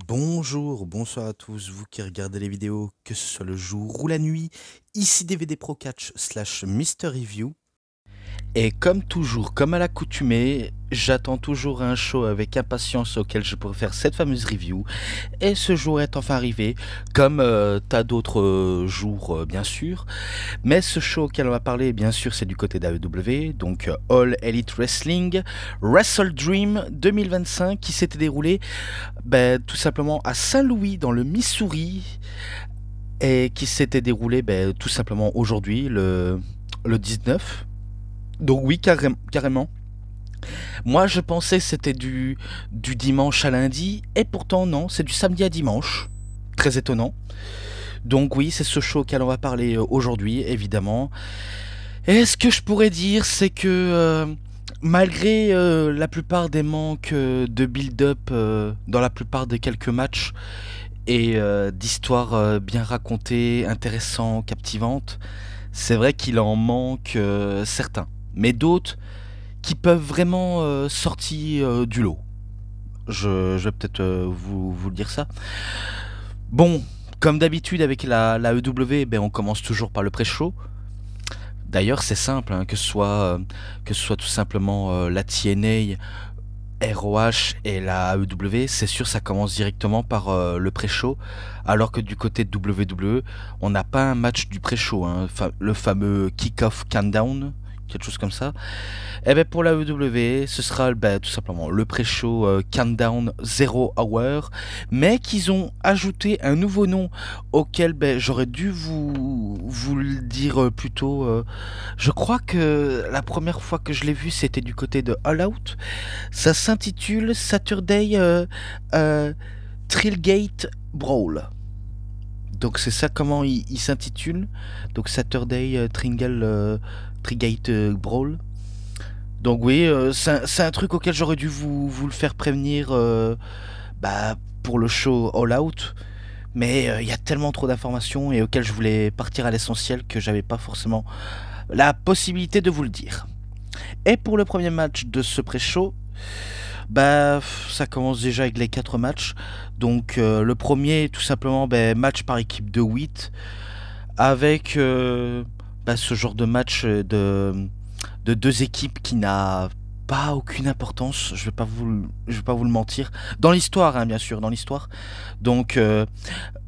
Bonjour, bonsoir à tous, vous qui regardez les vidéos, que ce soit le jour ou la nuit, ici DVD Pro Catch slash Mister Review. Et comme toujours, comme à l'accoutumée, j'attends toujours un show avec impatience auquel je pourrais faire cette fameuse review. Et ce jour est enfin arrivé, comme tas d'autres jours bien sûr. Mais ce show auquel on va parler, bien sûr, c'est du côté d'AEW, donc All Elite Wrestling, Wrestle Dream 2025 qui s'était déroulé tout simplement à Saint-Louis dans le Missouri et qui s'était déroulé tout simplement aujourd'hui, le 19. Donc oui, carrément. Moi, je pensais que c'était du dimanche à lundi, et pourtant non, c'est du samedi à dimanche. Très étonnant. Donc oui, c'est ce show auquel on va parler aujourd'hui, évidemment. Et ce que je pourrais dire, c'est que malgré la plupart des manques de build-up dans la plupart des quelques matchs, et d'histoires bien racontées, intéressantes, captivantes, c'est vrai qu'il en manque certains. Mais d'autres qui peuvent vraiment sortir du lot. Je vais peut-être vous dire ça. Bon, comme d'habitude avec la EW, on commence toujours par le pré-show. D'ailleurs, c'est simple, hein, que ce soit tout simplement la TNA, ROH et la AEW, c'est sûr, ça commence directement par le pré-show, alors que du côté de WWE, on n'a pas un match du pré-show, hein, le fameux kick-off countdown, quelque chose comme ça. Et bien pour la AEW, ce sera tout simplement le pré-show countdown 0 hour, mais qu'ils ont ajouté un nouveau nom auquel j'aurais dû vous le dire plus tôt. Je crois que la première fois que je l'ai vu, c'était du côté de All Out. Ça s'intitule Saturday Trailgate Brawl. Donc c'est ça comment il s'intitule. Donc Saturday Trailgate Brawl. Donc oui, c'est un truc auquel j'aurais dû vous le faire prévenir pour le show All Out. Mais il y a tellement trop d'informations et auxquelles je voulais partir à l'essentiel que j'avais pas forcément la possibilité de vous le dire. Et pour le premier match de ce pré-show, ça commence déjà avec les 4 matchs. Donc le premier, tout simplement, match par équipe de 8. Avec ce genre de match de deux équipes qui n'a pas aucune importance. Je vais pas vous le mentir. Dans l'histoire, hein, bien sûr, dans l'histoire. Donc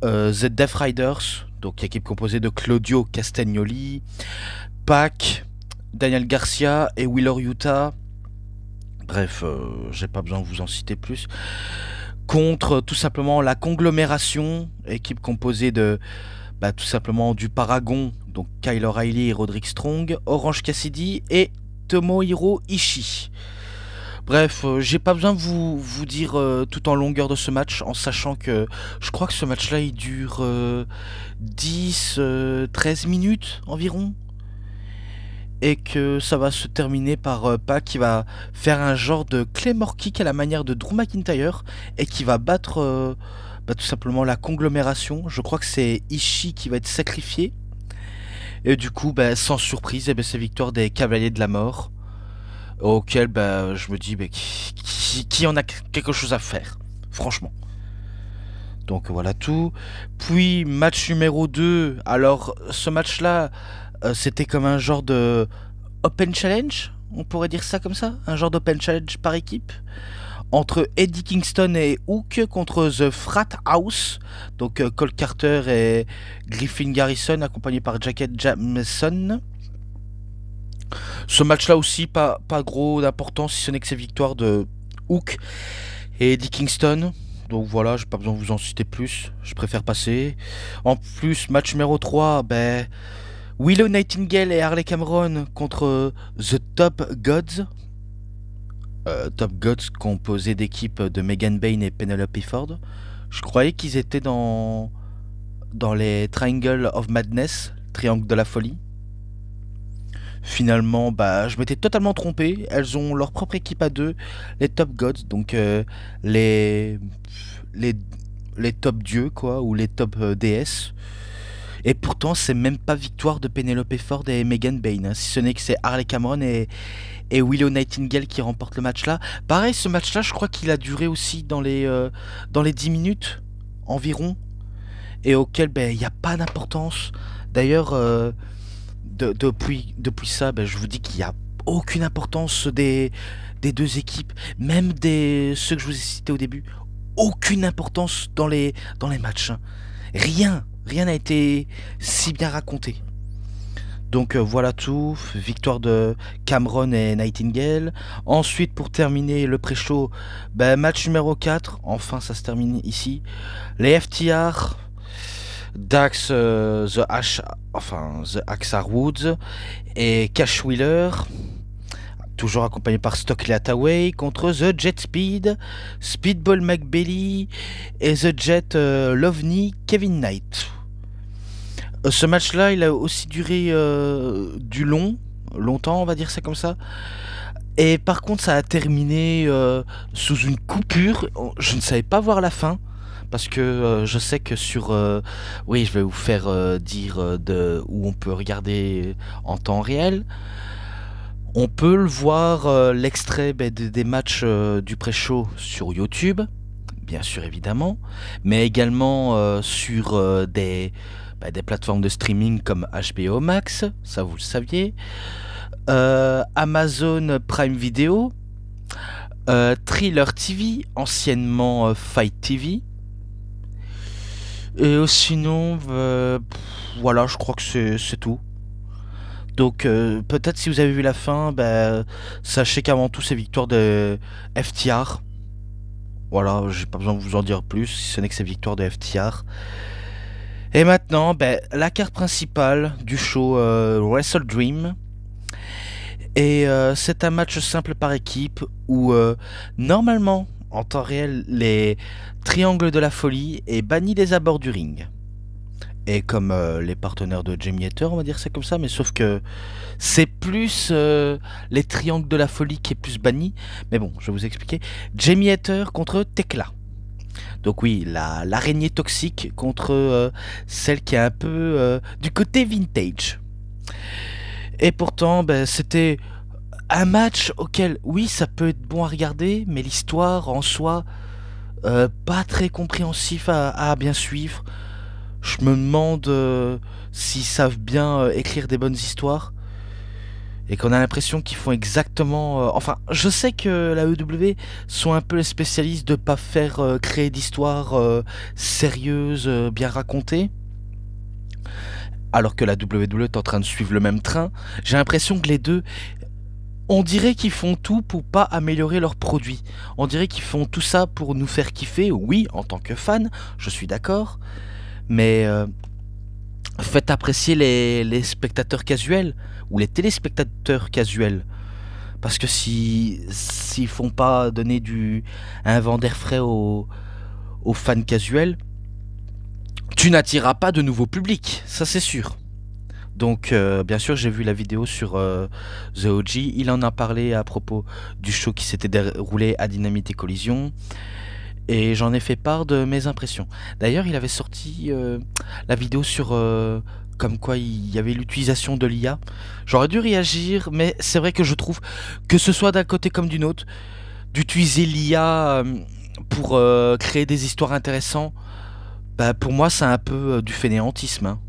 The Death Riders, donc équipe composée de Claudio Castagnoli, Pac, Daniel Garcia et Wheeler Yuta. Bref, j'ai pas besoin de vous en citer plus. Contre tout simplement la conglomération, équipe composée de tout simplement du Paragon, donc Kyle O'Reilly et Roderick Strong, Orange Cassidy et Tomohiro Ishii. Bref, j'ai pas besoin de vous dire tout en longueur de ce match, en sachant que je crois que ce match-là il dure 10-13 minutes environ. Et que ça va se terminer par Pac qui va faire un genre de Claymore Kick à la manière de Drew McIntyre et qui va battre tout simplement la conglomération. Je crois que c'est Ishii qui va être sacrifié. Et du coup, sans surprise, c'est victoire des Cavaliers de la Mort. Auquel je me dis qui en a quelque chose à faire, franchement. Donc voilà tout. Puis match numéro 2. Alors ce match-là, c'était comme un genre de Open Challenge, on pourrait dire ça comme ça, un genre d'Open Challenge par équipe, entre Eddie Kingston et Hook contre The Frat House, donc Cole Carter et Griffin Garrison, accompagné par Jacket Jameson. Ce match-là aussi, pas gros d'importance, si ce n'est que c'est victoire de Hook et Eddie Kingston. Donc voilà, j'ai pas besoin de vous en citer plus, je préfère passer. En plus, match numéro 3, Willow Nightingale et Harley Cameron contre The Top Gods. Top Gods composé d'équipes de Megan Bayne et Penelope Ford. Je croyais qu'ils étaient dans les Triangle of Madness, Triangle de la Folie. Finalement, je m'étais totalement trompé. Elles ont leur propre équipe à deux, les Top Gods, donc les top dieux, quoi, ou les top déesses. Et pourtant, c'est même pas victoire de Penelope Ford et Megan Bayne, hein, si ce n'est que c'est Harley Cameron et Willow Nightingale qui remportent le match là. Pareil, ce match là, je crois qu'il a duré aussi dans les 10 minutes environ, et auquel ben, il n'y a pas d'importance. D'ailleurs, depuis ça, ben, je vous dis qu'il n'y a aucune importance des deux équipes, même ceux que je vous ai cités au début. Aucune importance dans les matchs, hein. Rien n'a été si bien raconté. Donc voilà tout, victoire de Cameron et Nightingale. Ensuite, pour terminer le pré-show, ben, match numéro 4, enfin ça se termine ici. Les FTR, Dax, The Axar Woods et Cash Wheeler, toujours accompagné par Stockley Hathaway, contre The Jet Speed, Speedball McBailey et The Jet Lovely Kevin Knight. Ce match-là, il a aussi duré longtemps, on va dire ça comme ça. Et par contre, ça a terminé sous une coupure. Je ne savais pas voir la fin. Parce que je sais que oui, je vais vous faire dire où on peut regarder en temps réel. On peut le voir, l'extrait des matchs du pré-show sur YouTube, bien sûr évidemment, mais également sur des plateformes de streaming comme HBO Max, ça vous le saviez, Amazon Prime Video, Thriller TV, anciennement Fight TV, et sinon, voilà, je crois que c'est tout. Donc peut-être si vous avez vu la fin, sachez qu'avant tout c'est victoire de FTR. Voilà, j'ai pas besoin de vous en dire plus, si ce n'est que c'est victoire de FTR. Et maintenant, la carte principale du show Wrestle Dream. Et c'est un match simple par équipe où normalement, en temps réel, les triangles de la folie est banni des abords du ring. Et comme les partenaires de Jamie Hater, on va dire ça comme ça, mais sauf que c'est plus les triangles de la folie qui est plus banni. Mais bon, je vais vous expliquer. Jamie Hater contre Tekla. Donc oui, l'araignée toxique contre celle qui est un peu du côté vintage. Et pourtant, c'était un match auquel, oui, ça peut être bon à regarder, mais l'histoire en soi, pas très compréhensif à bien suivre. Je me demande s'ils savent bien écrire des bonnes histoires. Et qu'on a l'impression qu'ils font exactement... Enfin, je sais que la EW sont un peu les spécialistes de pas faire créer d'histoires sérieuses, bien racontées. Alors que la WWE est en train de suivre le même train. J'ai l'impression que les deux... On dirait qu'ils font tout pour pas améliorer leurs produits. On dirait qu'ils font tout ça pour nous faire kiffer. Oui, en tant que fan, je suis d'accord. Mais faites apprécier les spectateurs casuels ou les téléspectateurs casuels. Parce que s'ils font pas donner un vent d'air frais aux fans casuels, tu n'attireras pas de nouveau public, ça c'est sûr. Donc bien sûr j'ai vu la vidéo sur The OG, il en a parlé à propos du show qui s'était déroulé à Dynamite et Collision. Et j'en ai fait part de mes impressions. D'ailleurs, il avait sorti la vidéo sur comme quoi il y avait l'utilisation de l'IA. J'aurais dû réagir, mais c'est vrai que je trouve que ce soit d'un côté comme d'une autre, d'utiliser l'IA pour créer des histoires intéressantes, pour moi c'est un peu du fainéantisme, hein.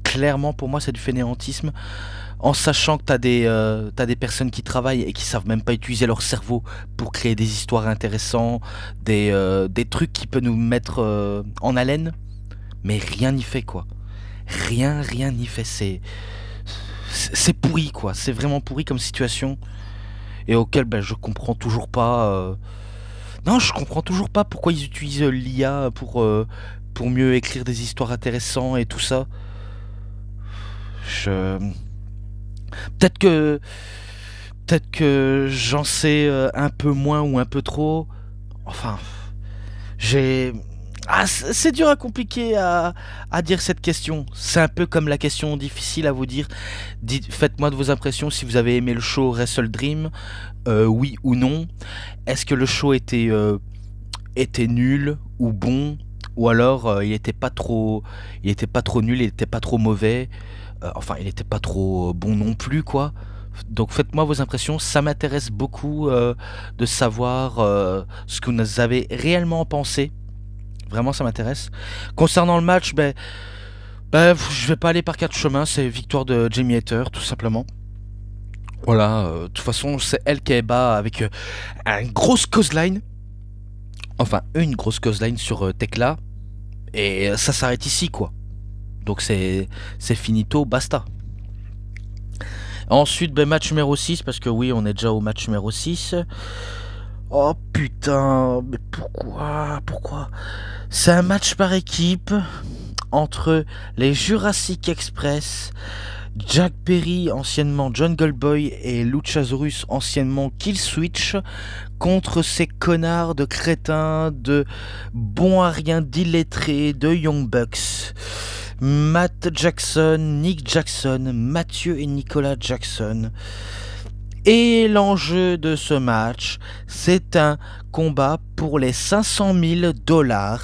Clairement, pour moi c'est du fainéantisme. En sachant que t'as des personnes qui travaillent et qui savent même pas utiliser leur cerveau pour créer des histoires intéressantes, des trucs qui peuvent nous mettre en haleine, mais rien n'y fait quoi. Rien n'y fait. C'est pourri quoi. C'est vraiment pourri comme situation et auquel je comprends toujours pas. Non, je comprends toujours pas pourquoi ils utilisent l'IA pour mieux écrire des histoires intéressantes et tout ça. Peut-être que j'en sais un peu moins ou un peu trop. Enfin, c'est dur à compliquer à dire cette question. C'est un peu comme la question difficile à vous dire. Faites-moi de vos impressions si vous avez aimé le show Wrestle Dream, oui ou non. Est-ce que le show était nul ou bon? ou alors il était pas trop nul, il était pas trop mauvais, enfin il était pas trop bon non plus quoi. Donc faites-moi vos impressions, ça m'intéresse beaucoup de savoir ce que vous avez réellement pensé. Vraiment ça m'intéresse. Concernant le match, je vais pas aller par quatre chemins, c'est victoire de Jamie Hayter tout simplement. Voilà, de toute façon c'est elle qui est bas avec une grosse clothesline. Enfin une grosse clothesline sur Tekla. Et ça s'arrête ici quoi. Donc c'est finito, basta. Ensuite, match numéro 6, parce que oui, on est déjà au match numéro 6. Oh putain, mais pourquoi? C'est un match par équipe entre les Jurassic Express, Jack Perry, anciennement Jungle Boy, et Luchasaurus, anciennement Killswitch, contre ces connards de crétins, de bons à rien d'illettrés, de Young Bucks. Matt Jackson, Nick Jackson, Mathieu et Nicolas Jackson. Et l'enjeu de ce match, c'est un combat pour les 500 000 $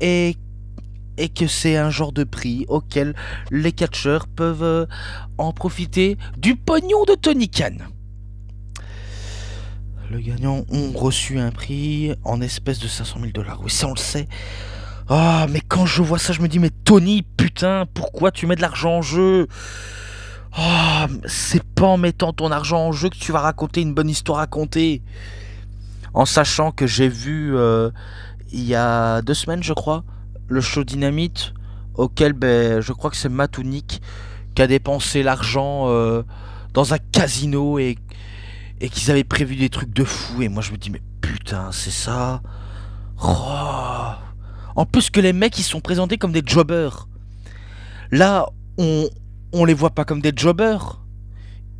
et que c'est un genre de prix auquel les catcheurs peuvent en profiter du pognon de Tony Khan. Le gagnant ont reçu un prix en espèces de 500 000 $. Oui, ça on le sait. Ah, mais quand je vois ça, je me dis, mais Tony, putain, pourquoi tu mets de l'argent en jeu? Ah, c'est pas en mettant ton argent en jeu que tu vas raconter une bonne histoire à raconter. En sachant que j'ai vu, il y a 2 semaines, je crois, le show Dynamite, auquel, je crois que c'est Matt ou Nick qui a dépensé l'argent dans un casino et qu'ils avaient prévu des trucs de fou. Et moi, je me dis, mais putain, c'est ça? Oh. En plus que les mecs, ils sont présentés comme des jobbers. Là, on les voit pas comme des jobbers.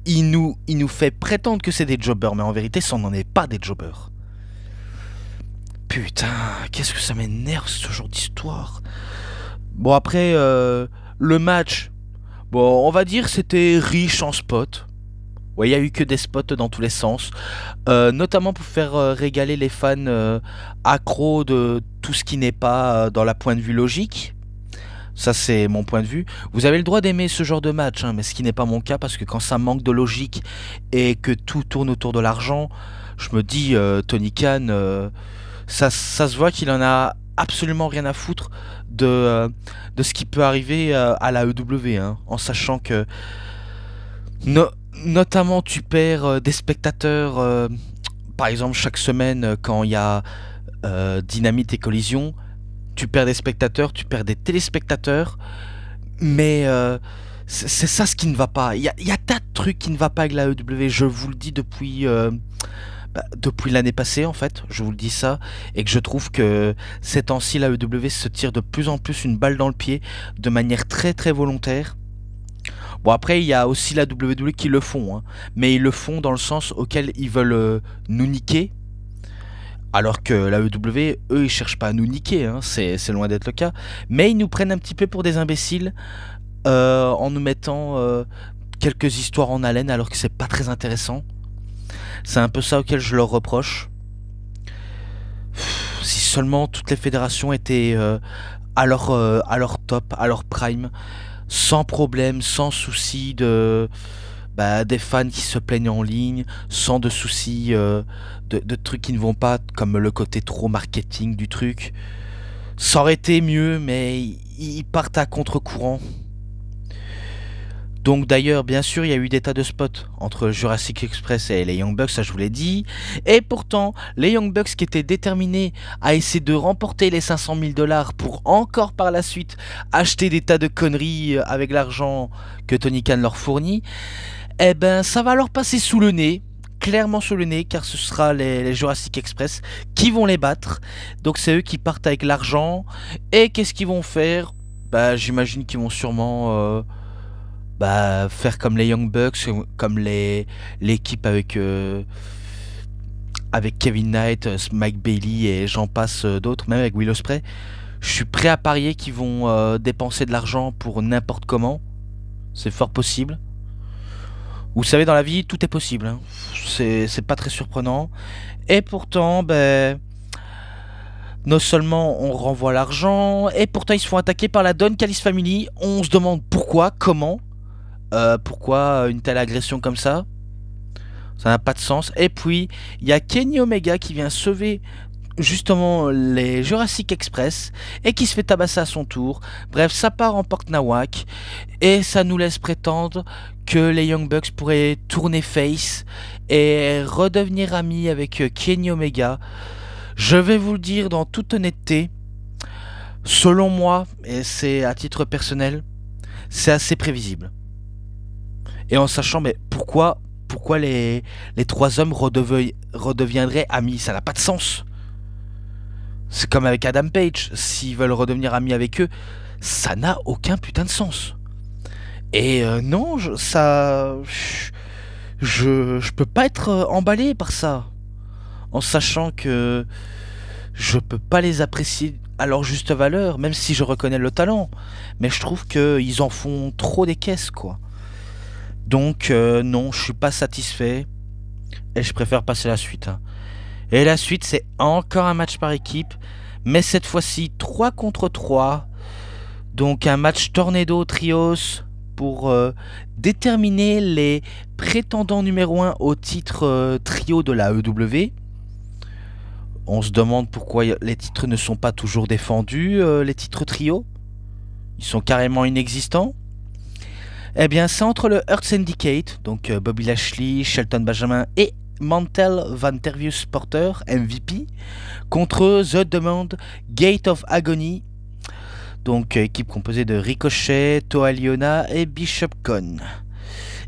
Il nous fait prétendre que c'est des jobbers, mais en vérité, ça n'en est pas des jobbers. Putain, qu'est-ce que ça m'énerve ce genre d'histoire. Bon, après, le match, bon, on va dire c'était riche en spots. Ouais, il y a eu que des spots dans tous les sens, notamment pour faire régaler les fans accros de tout ce qui n'est pas dans la point de vue logique. Ça, c'est mon point de vue. Vous avez le droit d'aimer ce genre de match, hein, mais ce qui n'est pas mon cas, parce que quand ça manque de logique et que tout tourne autour de l'argent, je me dis, Tony Khan, ça se voit qu'il en a absolument rien à foutre de ce qui peut arriver à la EW, hein, en sachant que notamment tu perds des spectateurs, par exemple chaque semaine quand il y a Dynamite et Collision, tu perds des spectateurs, tu perds des téléspectateurs, mais c'est ça ce qui ne va pas. Il y a tas de trucs qui ne va pas avec la EW, je vous le dis depuis l'année passée en fait, je vous le dis ça, et que je trouve que ces temps-ci la EW se tire de plus en plus une balle dans le pied de manière très très volontaire. Bon, après il y a aussi la WWE qui le font, hein, mais ils le font dans le sens auquel ils veulent nous niquer, alors que la EW, eux, ils cherchent pas à nous niquer, hein, c'est loin d'être le cas, mais ils nous prennent un petit peu pour des imbéciles en nous mettant quelques histoires en haleine alors que c'est pas très intéressant. C'est un peu ça auquel je leur reproche. Si seulement toutes les fédérations étaient à leur top, à leur prime, sans problème, sans souci des fans qui se plaignent en ligne, sans de soucis de trucs qui ne vont pas, comme le côté trop marketing du truc. Ça aurait été mieux, mais ils partent à contre-courant. Donc d'ailleurs, bien sûr, il y a eu des tas de spots entre Jurassic Express et les Young Bucks, ça je vous l'ai dit. Et pourtant, les Young Bucks qui étaient déterminés à essayer de remporter les 500 000 $ pour encore par la suite acheter des tas de conneries avec l'argent que Tony Khan leur fournit, eh ben ça va leur passer sous le nez, clairement sous le nez, car ce sera les Jurassic Express qui vont les battre. Donc c'est eux qui partent avec l'argent. Et qu'est-ce qu'ils vont faire? J'imagine qu'ils vont sûrement... faire comme les Young Bucks, comme l'équipe avec Kevin Knight, Mike Bailey et j'en passe d'autres, même avec Will Ospreay. Je suis prêt à parier qu'ils vont dépenser de l'argent pour n'importe comment. C'est fort possible. Vous savez, dans la vie, tout est possible, hein. C'est pas très surprenant. Et pourtant, Non seulement on renvoie l'argent, et pourtant ils se font attaquer par la Don Callis Family. On se demande pourquoi, comment, pourquoi une telle agression comme ça. Ça n'a pas de sens. Et puis, il y a Kenny Omega qui vient sauver justement les Jurassic Express et qui se fait tabasser à son tour. Bref, ça part en porte-nawak et ça nous laisse prétendre que les Young Bucks pourraient tourner face et redevenir amis avec Kenny Omega. Je vais vous le dire dans toute honnêteté, selon moi, et c'est à titre personnel, c'est assez prévisible. Et en sachant, mais pourquoi les trois hommes redeviendraient amis? Ça n'a pas de sens. C'est comme avec Adam Page, s'ils veulent redevenir amis avec eux, ça n'a aucun putain de sens. Et non, je peux pas être emballé par ça, en sachant que je peux pas les apprécier à leur juste valeur, même si je reconnais le talent. Mais je trouve qu'ils en font trop des caisses, quoi. Donc non, je suis pas satisfait et je préfère passer à la suite. Hein. Et la suite, c'est encore un match par équipe, mais cette fois-ci 3 contre 3. Donc un match Tornado Trios pour déterminer les prétendants numéro 1 au titre trio de la EW. On se demande pourquoi les titres ne sont pas toujours défendus, les titres trio. Ils sont carrément inexistants. Eh bien, c'est entre le Earth Syndicate, donc Bobby Lashley, Shelton Benjamin et Mantel Van Tervius Porter, MVP, contre The Demand, Gate of Agony, donc équipe composée de Ricochet, Toa Liona et Bishop Con.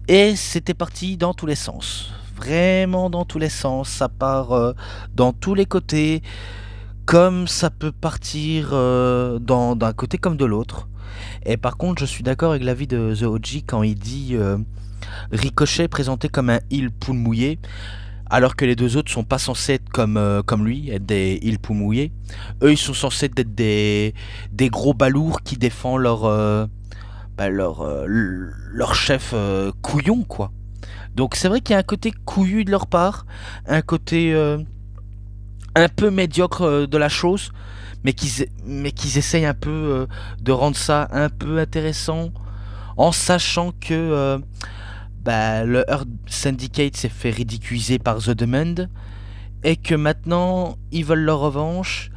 Et c'était parti dans tous les sens, vraiment dans tous les sens, ça part dans tous les côtés, comme ça peut partir d'un côté comme de l'autre. Et par contre, je suis d'accord avec l'avis de The OG quand il dit Ricochet présenté comme un heel poule mouillé, alors que les deux autres sont pas censés être comme lui, être des heel poule mouillés. Eux, ils sont censés être des gros balourds qui défendent leur chef couillon, quoi. Donc c'est vrai qu'il y a un côté couillu de leur part, un côté un peu médiocre de la chose, mais qu'ils essayent un peu de rendre ça un peu intéressant, en sachant que le Earth Syndicate s'est fait ridiculiser par The Demand, et que maintenant ils veulent leur revanche.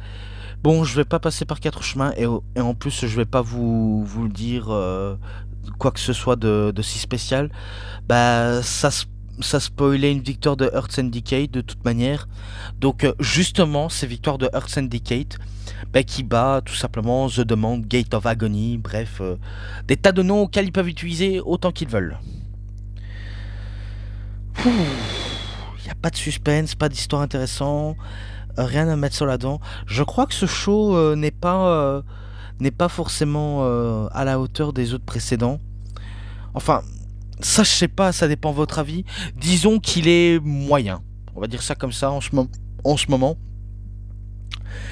Bon, je vais pas passer par 4 chemins, et en plus je vais pas vous le dire quoi que ce soit de si spécial. Ça spoilait une victoire de Earth Syndicate de toute manière. Donc justement, ces victoires de Earth Syndicate qui bat tout simplement The Demand, Gate of Agony, bref, des tas de noms auxquels ils peuvent utiliser autant qu'ils veulent. Il n'y a pas de suspense, pas d'histoire intéressante, rien à mettre sur la dent. Je crois que ce show n'est pas forcément à la hauteur des autres précédents. Enfin, ça je sais pas, ça dépend de votre avis. Disons qu'il est moyen. On va dire ça comme ça en ce moment.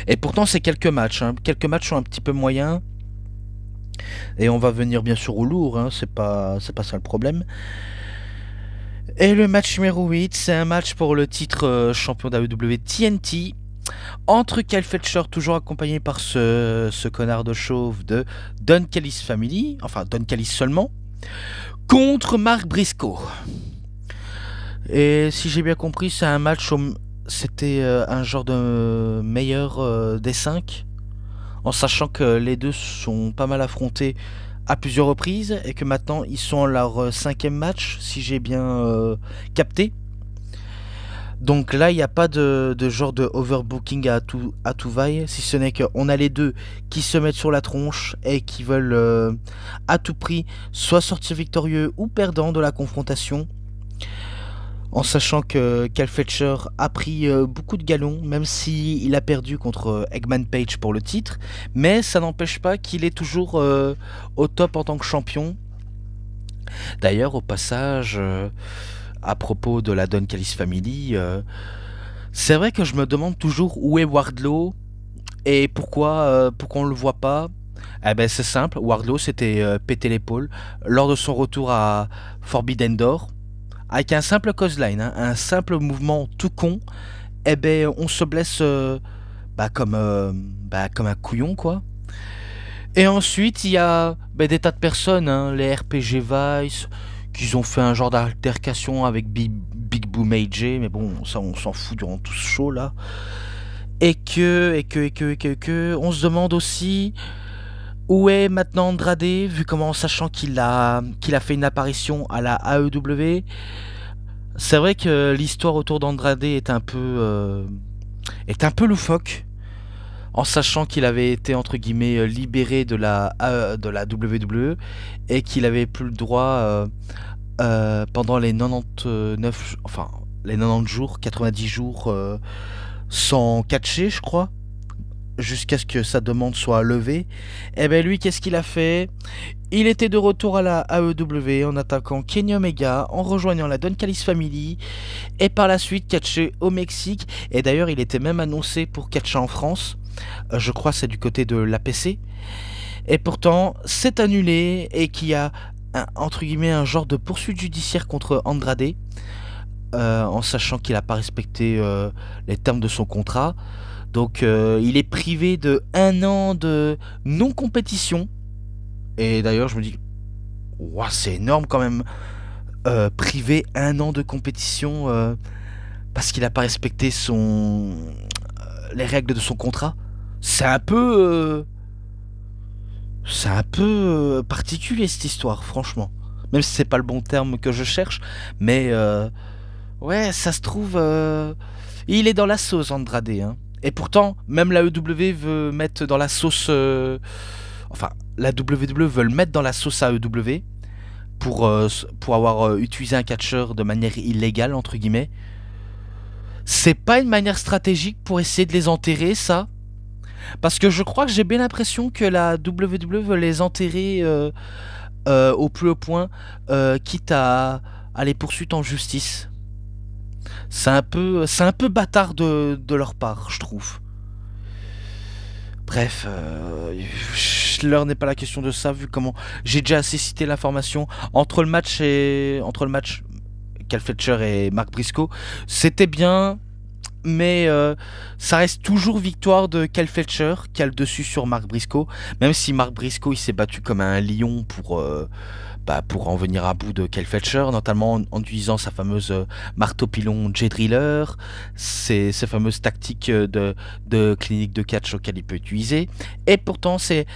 Et pourtant c'est quelques matchs. Hein. Quelques matchs sont un petit peu moyens. Et on va venir bien sûr au lourd, hein. C'est pas ça le problème. Et le match numéro 8, c'est un match pour le titre champion d'AEW TNT. Entre Kyle Fletcher, toujours accompagné par ce connard de chauve de Don Callis Family, enfin Don Callis seulement, contre Mark Briscoe. Et si j'ai bien compris, c'est un match c'était un genre de meilleur des 5, en sachant que les deux sont pas mal affrontés à plusieurs reprises et que maintenant ils sont à leur 5e match, si j'ai bien capté. Donc là, il n'y a pas de genre de overbooking à tout vaille, si ce n'est qu'on a les deux qui se mettent sur la tronche et qui veulent à tout prix soit sortir victorieux ou perdant de la confrontation. En sachant que Kyle Fletcher a pris beaucoup de galons, même s'il a perdu contre Eggman Page pour le titre, mais ça n'empêche pas qu'il est toujours au top en tant que champion. D'ailleurs, au passage, à propos de la Don Callis Family, c'est vrai que je me demande toujours où est Wardlow et pourquoi on le voit pas. Eh ben c'est simple, Wardlow s'était pété l'épaule lors de son retour à Forbidden Door. Avec un simple clothesline, hein, un simple mouvement tout con, on se blesse comme un couillon, quoi. Et ensuite, il y a des tas de personnes, hein, les RPG Vice, qui ont fait un genre d'altercation avec Big Boom AJ, mais bon, ça on s'en fout durant tout ce show là. On se demande aussi où est maintenant Andrade, vu comment, sachant qu'il a fait une apparition à la AEW. C'est vrai que l'histoire autour d'Andrade est un peu loufoque, en sachant qu'il avait été entre guillemets libéré de la WWE et qu'il avait plus le droit pendant les 99, enfin les 90 jours, 90 jours sans catcher, je crois, jusqu'à ce que sa demande soit levée. Et ben lui, qu'est-ce qu'il a fait? Il était de retour à la AEW en attaquant Kenny Omega, en rejoignant la Don Callis Family, et par la suite catché au Mexique. Et d'ailleurs, il était même annoncé pour catcher en France. Je crois c'est du côté de l'APC. Et pourtant, c'est annulé et qu'il y a entre guillemets un genre de poursuite judiciaire contre Andrade, en sachant qu'il n'a pas respecté les termes de son contrat. Donc il est privé de 1 an de non-compétition. Et d'ailleurs je me dis, ouah, c'est énorme quand même, privé 1 an de compétition parce qu'il n'a pas respecté les règles de son contrat. C'est un peu particulier cette histoire, franchement. Même si c'est pas le bon terme que je cherche, mais ouais, ça se trouve, il est dans la sauce Andrade, hein. Et pourtant, même la EW veut mettre dans la sauce, enfin, la WWE veut le mettre dans la sauce AEW pour avoir utilisé un catcheur de manière illégale entre guillemets. C'est pas une manière stratégique pour essayer de les enterrer, ça? Parce que je crois que j'ai bien l'impression que la WWE veut les enterrer au plus haut point, quitte à les poursuivre en justice. C'est un peu bâtard de leur part, je trouve. Bref, l'heure n'est pas la question de ça, vu comment j'ai déjà assez cité l'information. Entre le match Cal Fletcher et Mark Briscoe, c'était bien, mais ça reste toujours victoire de Cal Fletcher qui a le dessus sur Mark Briscoe, même si Mark Briscoe il s'est battu comme un lion pour en venir à bout de Cal Fletcher, notamment en utilisant sa fameuse marteau-pilon J-Driller, ces fameuses tactiques de clinique de catch auxquelles il peut utiliser. Et pourtant, c'est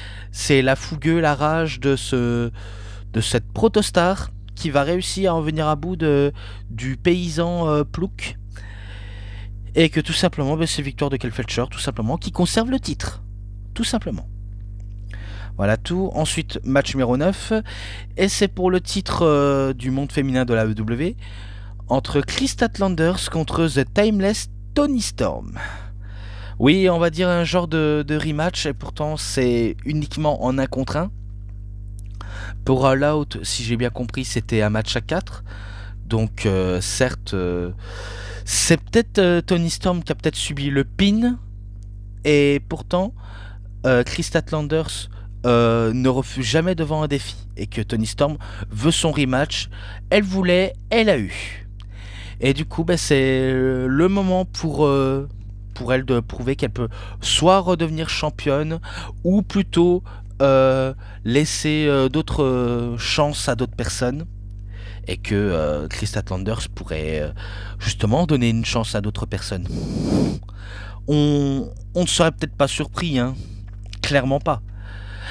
la fougue, la rage de cette protostar qui va réussir à en venir à bout du paysan Plouk. Et que tout simplement, c'est victoire de Cal Fletcher, tout simplement, qui conserve le titre. Tout simplement. Voilà tout. Ensuite, match numéro 9. Et c'est pour le titre du monde féminin de la EW. Entre Kris Statlanders contre The Timeless Toni Storm. Oui, on va dire un genre de rematch. Et pourtant, c'est uniquement en 1 contre 1. Pour All Out, si j'ai bien compris, c'était un match à 4. Donc, certes, c'est peut-être Toni Storm qui a peut-être subi le pin. Et pourtant, Kris Statlanders ne refuse jamais devant un défi et que Toni Storm veut son rematch. Elle voulait, elle a eu. Et du coup, c'est le moment pour elle de prouver qu'elle peut soit redevenir championne ou plutôt laisser d'autres chances à d'autres personnes. Et que Kris Statlanders pourrait justement donner une chance à d'autres personnes. On ne serait peut-être pas surpris, hein. Clairement pas.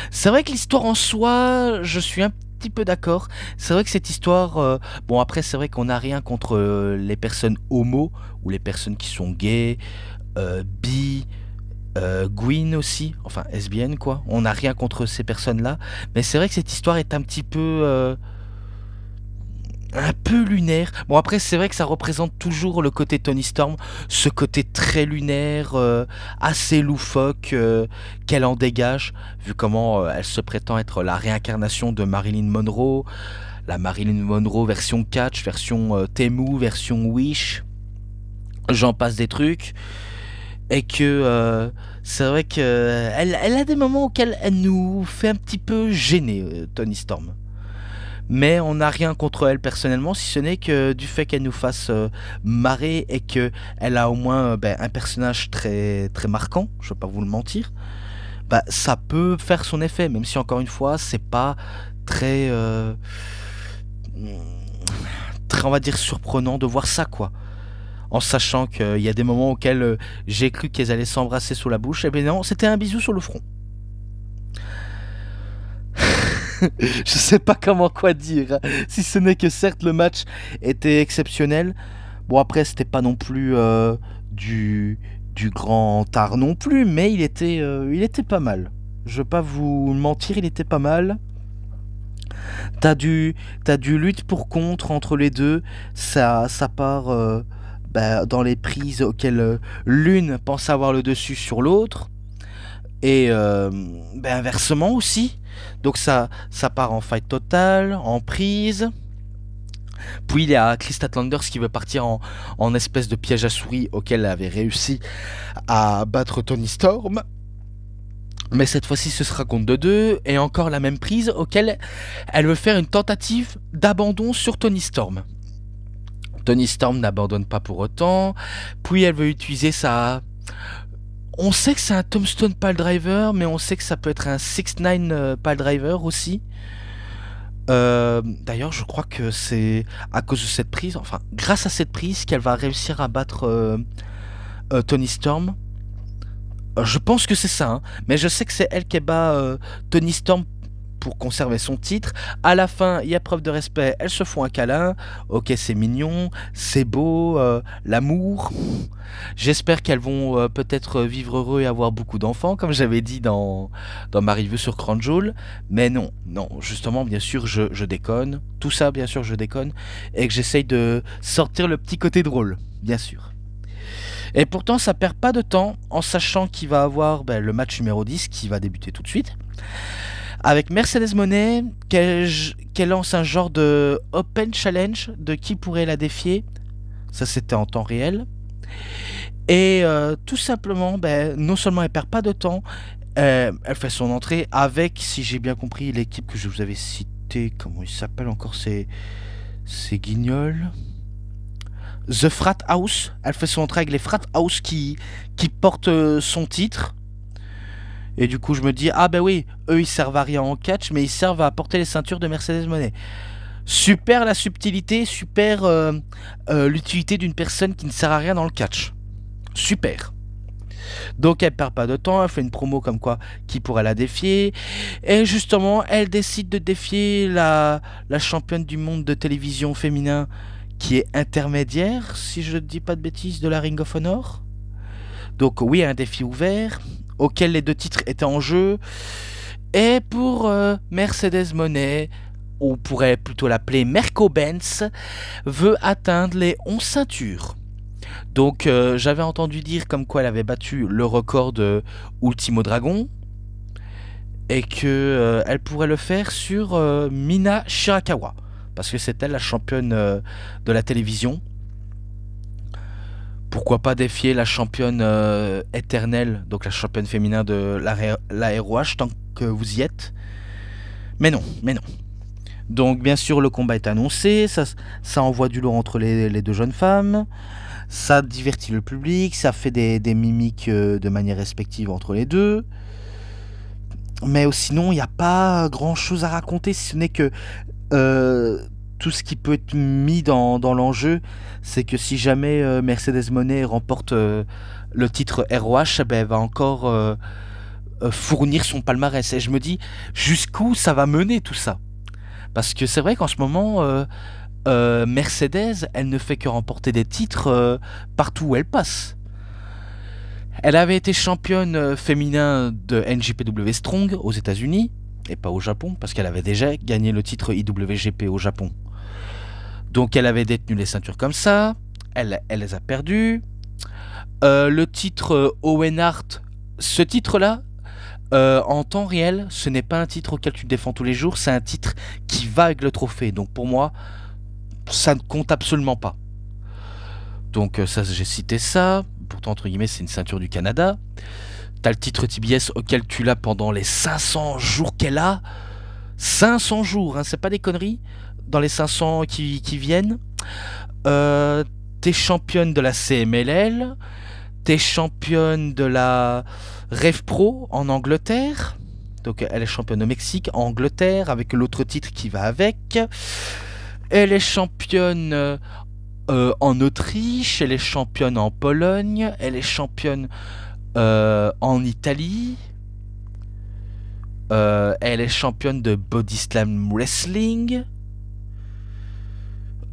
C'est vrai que l'histoire en soi, je suis un petit peu d'accord. C'est vrai que cette histoire... bon, après, c'est vrai qu'on n'a rien contre les personnes homo, ou les personnes qui sont gays, bi, Gwyn aussi, enfin lesbiennes, quoi. On n'a rien contre ces personnes-là. Mais c'est vrai que cette histoire est un peu lunaire. Bon, après, c'est vrai que ça représente toujours le côté Toni Storm, ce côté très lunaire, assez loufoque qu'elle en dégage, vu comment elle se prétend être la réincarnation de Marilyn Monroe, la Marilyn Monroe version catch, version Temu, version Wish, j'en passe des trucs, et que c'est vrai qu'elle a des moments auxquels elle nous fait un petit peu gêner, Toni Storm. Mais on n'a rien contre elle personnellement, si ce n'est que du fait qu'elle nous fasse marrer et qu'elle a au moins un personnage très, très marquant, je ne vais pas vous le mentir, bah, ça peut faire son effet, même si encore une fois, c'est pas très, très, on va dire, surprenant de voir ça, quoi. En sachant qu'il y a des moments auxquels j'ai cru qu'elles allaient s'embrasser sous la bouche, et bien non, c'était un bisou sur le front. Je sais pas comment quoi dire, si ce n'est que certes le match était exceptionnel. Bon après c'était pas non plus du, du grand art non plus, mais il était pas mal. Je vais pas vous mentir, il était pas mal. T'as du lutte pour contre entre les deux. Ça part dans les prises auxquelles l'une pense avoir le dessus sur l'autre. Et inversement aussi. Donc ça part en fight total, en prise. Puis il y a Chris Statlanders qui veut partir en espèce de piège à souris auquel elle avait réussi à battre Tony Storm. Mais cette fois-ci ce sera contre 2-2 et encore la même prise auquel elle veut faire une tentative d'abandon sur Tony Storm. Tony Storm n'abandonne pas pour autant. Puis elle veut utiliser sa... On sait que c'est un Tombstone Piledriver, mais on sait que ça peut être un 6-9 Piledriver aussi. D'ailleurs, je crois que c'est à cause de cette prise, enfin, grâce à cette prise, qu'elle va réussir à battre Tony Storm. Je pense que c'est ça, hein, mais je sais que c'est elle qui bat Tony Storm pour conserver son titre. À la fin, il y a preuve de respect, elles se font un câlin. Ok, c'est mignon, c'est beau, l'amour. J'espère qu'elles vont peut-être vivre heureux et avoir beaucoup d'enfants, comme j'avais dit dans ma review sur Crown Jewel. Mais non, non, justement, bien sûr, je déconne. Tout ça, bien sûr, je déconne. Et que j'essaye de sortir le petit côté drôle, bien sûr. Et pourtant, ça perd pas de temps en sachant qu'il va avoir le match numéro 10 qui va débuter tout de suite. Avec Mercedes Moné, qu'elle lance un genre de Open Challenge de qui pourrait la défier. Ça, c'était en temps réel. Et tout simplement, non seulement elle perd pas de temps, elle fait son entrée avec, si j'ai bien compris, l'équipe que je vous avais citée. Comment il s'appelle encore? C'est Guignol. The Frat House. Elle fait son entrée avec les Frat House qui portent son titre. Et du coup, je me dis, ah ben oui, eux ils servent à rien en catch, mais ils servent à porter les ceintures de Mercedes Moné. Super la subtilité, super l'utilité d'une personne qui ne sert à rien dans le catch. Super. Donc elle perd pas de temps, elle fait une promo comme quoi qui pourrait la défier. Et justement, elle décide de défier la championne du monde de télévision féminin qui est intermédiaire, si je ne dis pas de bêtises, de la Ring of Honor. Donc oui, un défi ouvert, auquel les deux titres étaient en jeu. Et pour Mercedes Moné, on pourrait plutôt l'appeler Merco-Benz, veut atteindre les 11 ceintures. Donc j'avais entendu dire comme quoi elle avait battu le record de Ultimo Dragon et que elle pourrait le faire sur Mina Shirakawa parce que c'est elle la championne de la télévision. Pourquoi pas défier la championne éternelle, donc la championne féminin de la ROH tant que vous y êtes. Mais non, mais non. Donc bien sûr le combat est annoncé, ça envoie du lourd entre les deux jeunes femmes. Ça divertit le public, ça fait des mimiques de manière respective entre les deux. Mais sinon, il n'y a pas grand chose à raconter, si ce n'est que tout ce qui peut être mis dans l'enjeu, c'est que si jamais Mercedes Moné remporte le titre ROH, elle va encore fournir son palmarès. Et je me dis, jusqu'où ça va mener tout ça? Parce que c'est vrai qu'en ce moment... Mercedes, elle ne fait que remporter des titres partout où elle passe. Elle avait été championne féminin de NJPW Strong aux États-Unis et pas au Japon parce qu'elle avait déjà gagné le titre IWGP au Japon. Donc elle avait détenu les ceintures comme ça, elle les a perdues. Le titre Owen Hart, ce titre-là, en temps réel, ce n'est pas un titre auquel tu te défends tous les jours, c'est un titre qui va avec le trophée. Donc pour moi, ça ne compte absolument pas. Donc ça, j'ai cité ça. Pourtant, entre guillemets, c'est une ceinture du Canada. T'as le titre TBS auquel tu l'as pendant les 500 jours qu'elle a. 500 jours, hein, c'est pas des conneries. Dans les 500 qui viennent. T'es championne de la CMLL. T'es championne de la Rev Pro en Angleterre. Donc elle est championne au Mexique, en Angleterre, avec l'autre titre qui va avec. Elle est championne en Autriche, elle est championne en Pologne, elle est championne en Italie. Elle est championne de Body Slam Wrestling.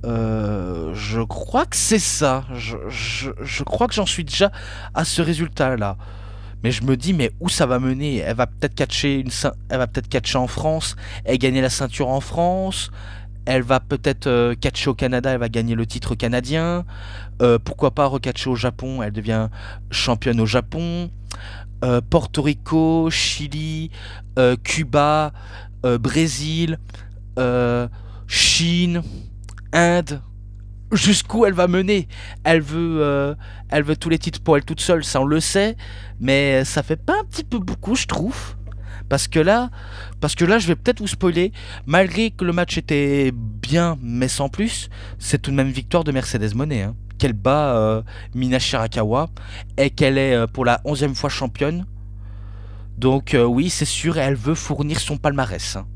Je crois que c'est ça. Je crois que j'en suis déjà à ce résultat-là. Mais je me dis, mais où ça va mener? Elle va peut-être catcher en France et gagner la ceinture en France. Elle va peut-être catcher au Canada, elle va gagner le titre canadien. Pourquoi pas recatcher au Japon, elle devient championne au Japon. Porto Rico, Chili, Cuba, Brésil, Chine, Inde. Jusqu'où elle va mener? Elle veut tous les titres pour elle toute seule, ça on le sait, mais ça fait pas un petit peu beaucoup, je trouve. Parce que là, je vais peut-être vous spoiler, malgré que le match était bien, mais sans plus, c'est tout de même victoire de Mercedes Moné, hein, qu'elle bat Mina Shirakawa, et qu'elle est pour la 11e fois championne. Donc oui, c'est sûr, elle veut fournir son palmarès, hein.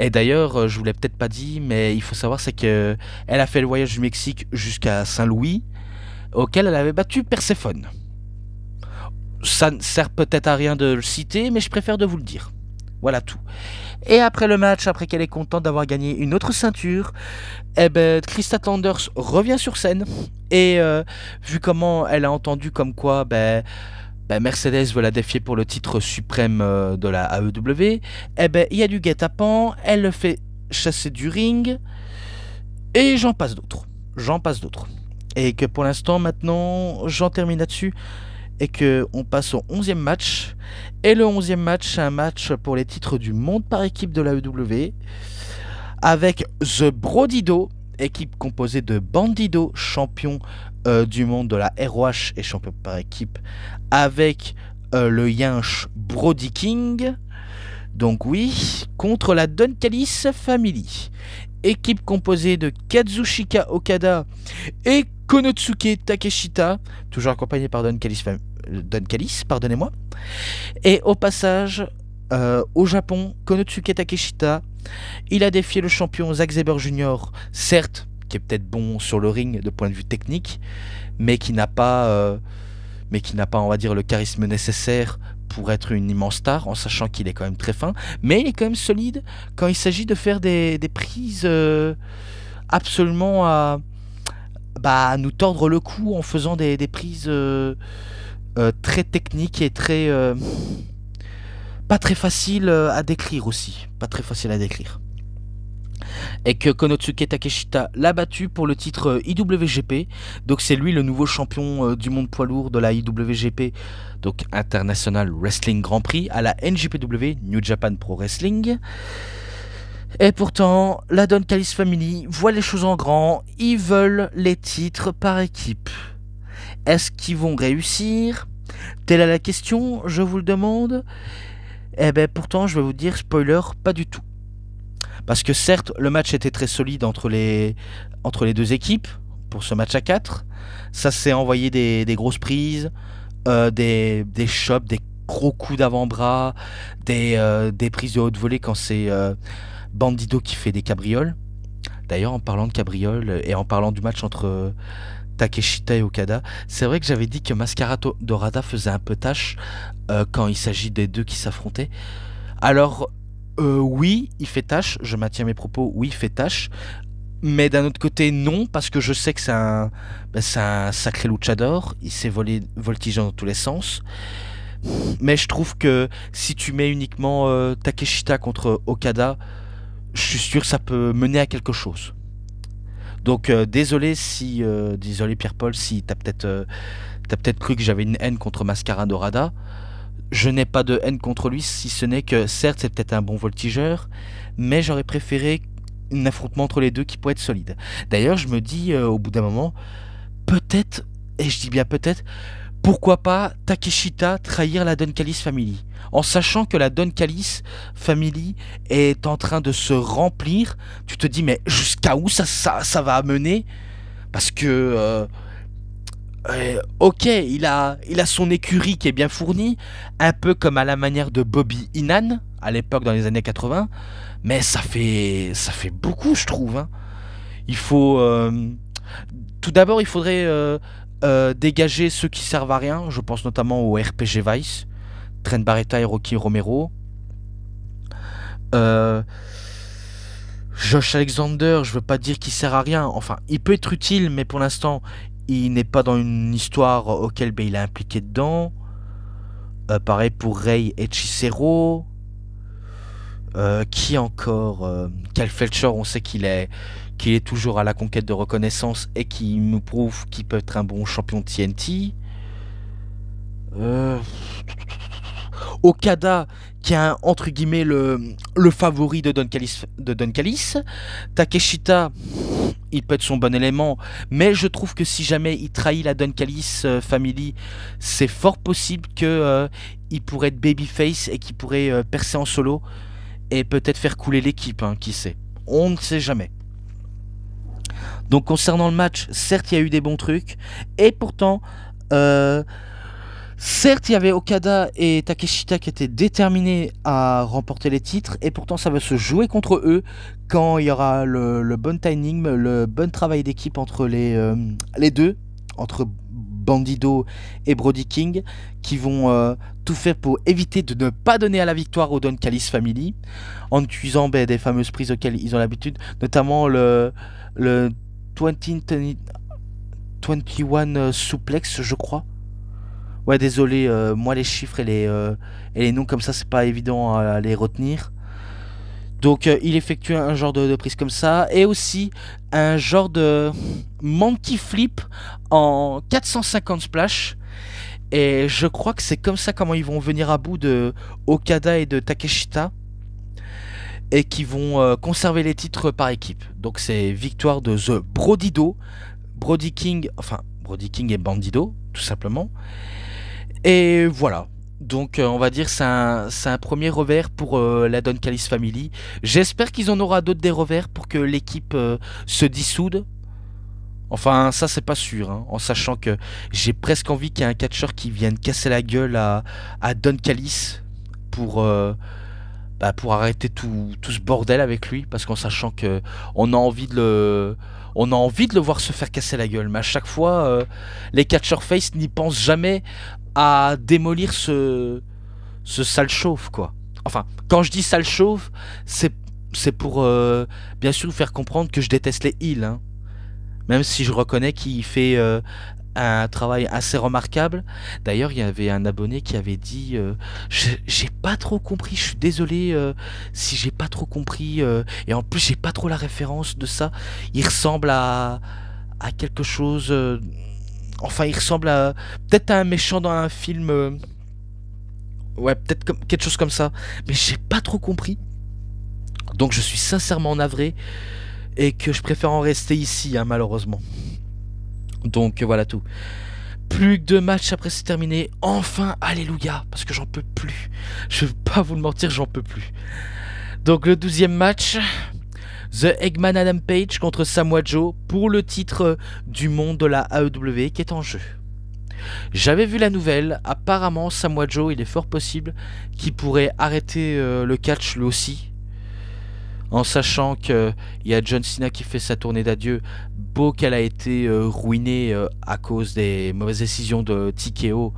Et d'ailleurs, je vous l'ai peut-être pas dit, mais il faut savoir, c'est que elle a fait le voyage du Mexique jusqu'à Saint-Louis, auquel elle avait battu Perséphone. Ça ne sert peut-être à rien de le citer, mais je préfère de vous le dire. Voilà tout. Et après le match, après qu'elle est contente d'avoir gagné une autre ceinture, eh ben, Krista Tanders revient sur scène. Et vu comment elle a entendu comme quoi Mercedes veut la défier pour le titre suprême de la AEW, eh ben, il y a du guet-apens, elle le fait chasser du ring, et j'en passe d'autres. Et que pour l'instant, maintenant, j'en termine là-dessus, et qu'on passe au 11e match. Et le 11e match, c'est un match pour les titres du monde par équipe de la AEW, avec The Brodido, équipe composée de Bandido, champion du monde de la ROH et champion par équipe, avec le Yinch Brody King, donc oui, contre la Don Callis Family, équipe composée de Kazuchika Okada et Konosuke Takeshita, toujours accompagné par Don Callis, pardonnez-moi. Et au passage, au Japon, Konosuke Takeshita, il a défié le champion Zack Sabre Jr., certes, qui est peut-être bon sur le ring de point de vue technique, mais qui n'a pas, on va dire, le charisme nécessaire pour être une immense star, en sachant qu'il est quand même très fin, mais il est quand même solide quand il s'agit de faire des prises absolument à nous tordre le cou en faisant des prises très techniques et très pas très faciles à décrire aussi, et que Konosuke Takeshita l'a battu pour le titre IWGP. Donc c'est lui le nouveau champion du monde poids lourd de la IWGP, donc International Wrestling Grand Prix, à la NJPW, New Japan Pro Wrestling. Et pourtant, la Don Callis Family voit les choses en grand, ils veulent les titres par équipe. Est-ce qu'ils vont réussir? Telle est la question, je vous le demande. Eh ben pourtant, je vais vous dire, spoiler, pas du tout. Parce que certes, le match était très solide entre les deux équipes, pour ce match à 4. Ça s'est envoyé des grosses prises, des chops, des gros coups d'avant-bras, des prises de haute volée quand c'est Bandido qui fait des cabrioles. D'ailleurs, en parlant de cabrioles et en parlant du match entre Takeshita et Okada, c'est vrai que j'avais dit que Mascara Dorada faisait un peu tâche quand il s'agit des deux qui s'affrontaient. Alors, oui, il fait tâche, je maintiens mes propos, oui, il fait tâche, mais d'un autre côté, non, parce que je sais que c'est un sacré luchador, il s'est voltigé dans tous les sens. Mais je trouve que si tu mets uniquement Takeshita contre Okada, je suis sûr que ça peut mener à quelque chose. Donc désolé Pierre-Paul, si t'as peut-être cru que j'avais une haine contre Mascara Dorada. Je n'ai pas de haine contre lui, si ce n'est que certes c'est peut-être un bon voltigeur, mais j'aurais préféré un affrontement entre les deux qui pourrait être solide. D'ailleurs je me dis au bout d'un moment, peut-être, et je dis bien peut-être, pourquoi pas Takeshita trahir la Don Callis Family? En sachant que la Don Callis Family est en train de se remplir, tu te dis mais jusqu'à où ça va mener? Parce que ok, il a son écurie qui est bien fournie, un peu comme à la manière de Bobby Heenan à l'époque dans les années 80, mais ça fait beaucoup, je trouve. Hein. Il faut tout d'abord, il faudrait dégager ceux qui servent à rien. Je pense notamment au RPG Vice, Trent Barreta et Rocky Romero. Josh Alexander, je veux pas dire qu'il sert à rien. Enfin, il peut être utile, mais pour l'instant, il n'est pas dans une histoire auquel il est impliqué dedans. Pareil pour Rey Hechicero. Qui encore Cal Felcher, on sait qu'il est toujours à la conquête de reconnaissance et qui nous prouve qu'il peut être un bon champion de TNT. Okada, qui est entre guillemets le favori de Don Callis. Takeshita, il peut être son bon élément, mais je trouve que si jamais il trahit la Don Callis Family, c'est fort possible que il pourrait être babyface et qu'il pourrait percer en solo et peut-être faire couler l'équipe, hein, qui sait. On ne sait jamais. Donc concernant le match, certes il y a eu des bons trucs, et pourtant, certes il y avait Okada et Takeshita qui étaient déterminés à remporter les titres, et pourtant ça va se jouer contre eux quand il y aura le bon timing, le bon travail d'équipe entre les deux, entre Bandido et Brody King, qui vont tout faire pour éviter de ne pas donner à la victoire aux Don Callis Family, en utilisant des fameuses prises auxquelles ils ont l'habitude, notamment le 21 suplex, je crois. Ouais, désolé, moi les chiffres et les noms comme ça, c'est pas évident à les retenir. Donc il effectue un genre de prise comme ça, et aussi un genre de monkey flip en 450 splash. Et je crois que c'est comme ça comment ils vont venir à bout de Okada et de Takeshita, et qui vont conserver les titres par équipe. Donc c'est victoire de The Brodido, Brody King et Bandido, tout simplement. Et voilà. Donc on va dire c'est un premier revers pour la Don Callis Family. J'espère qu'ils en aura d'autres des revers pour que l'équipe se dissoude. Enfin ça c'est pas sûr, hein, en sachant que j'ai presque envie qu'il y ait un catcheur qui vienne casser la gueule à Don Callis pour arrêter tout ce bordel avec lui, parce qu'en sachant que on a envie de le voir se faire casser la gueule, mais à chaque fois les catcheurs face n'y pensent jamais à démolir ce sale chauve, quoi. Enfin, quand je dis sale chauve, c'est pour bien sûr vous faire comprendre que je déteste les heels, hein. Même si je reconnais qu'il fait un travail assez remarquable. D'ailleurs, il y avait un abonné qui avait dit j'ai pas trop compris, je suis désolé si j'ai pas trop compris, et en plus j'ai pas trop la référence de ça. Il ressemble à quelque chose, enfin il ressemble à peut-être à un méchant dans un film, ouais, peut-être quelque chose comme ça, mais j'ai pas trop compris. Donc je suis sincèrement navré, et que je préfère en rester ici, hein, malheureusement. Donc voilà tout. Plus que 2 matchs après c'est terminé. Enfin, alléluia, parce que j'en peux plus. Je vais pas vous le mentir, j'en peux plus. Donc le 12e match, The Eggman Adam Page contre Samoa Joe pour le titre du monde de la AEW qui est en jeu. J'avais vu la nouvelle, apparemment Samoa Joe, il est fort possible qu'il pourrait arrêter le catch lui aussi, en sachant qu'il y a John Cena qui fait sa tournée d'adieu, beau qu'elle a été ruinée à cause des mauvaises décisions de TKO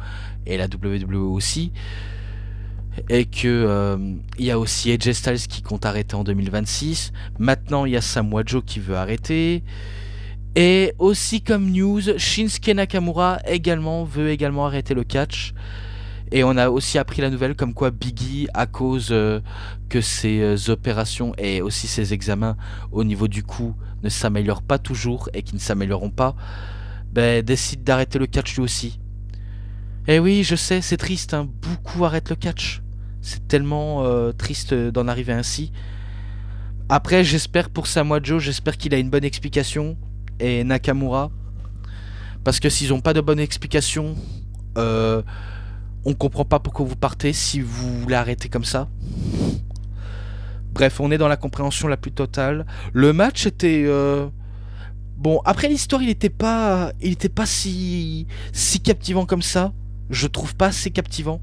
et la WWE aussi, et que il y a aussi AJ Styles qui compte arrêter en 2026. Maintenant il y a Samoa Joe qui veut arrêter, et aussi comme news, Shinsuke Nakamura veut également arrêter le catch. Et on a aussi appris la nouvelle comme quoi Biggie, à cause que ses opérations et aussi ses examens au niveau du cou ne s'améliorent pas toujours et qui ne s'amélioreront pas, décide d'arrêter le catch lui aussi. Et oui, je sais, c'est triste, hein, beaucoup arrêtent le catch. C'est tellement triste d'en arriver ainsi. Après, j'espère pour Samoa Joe, j'espère qu'il a une bonne explication, et Nakamura, parce que s'ils n'ont pas de bonne explication, Euh, on comprend pas pourquoi vous partez si vous voulez arrêter comme ça. Bref, on est dans la compréhension la plus totale. Le match était... bon, après l'histoire, il était pas si captivant comme ça. Je trouve pas assez captivant.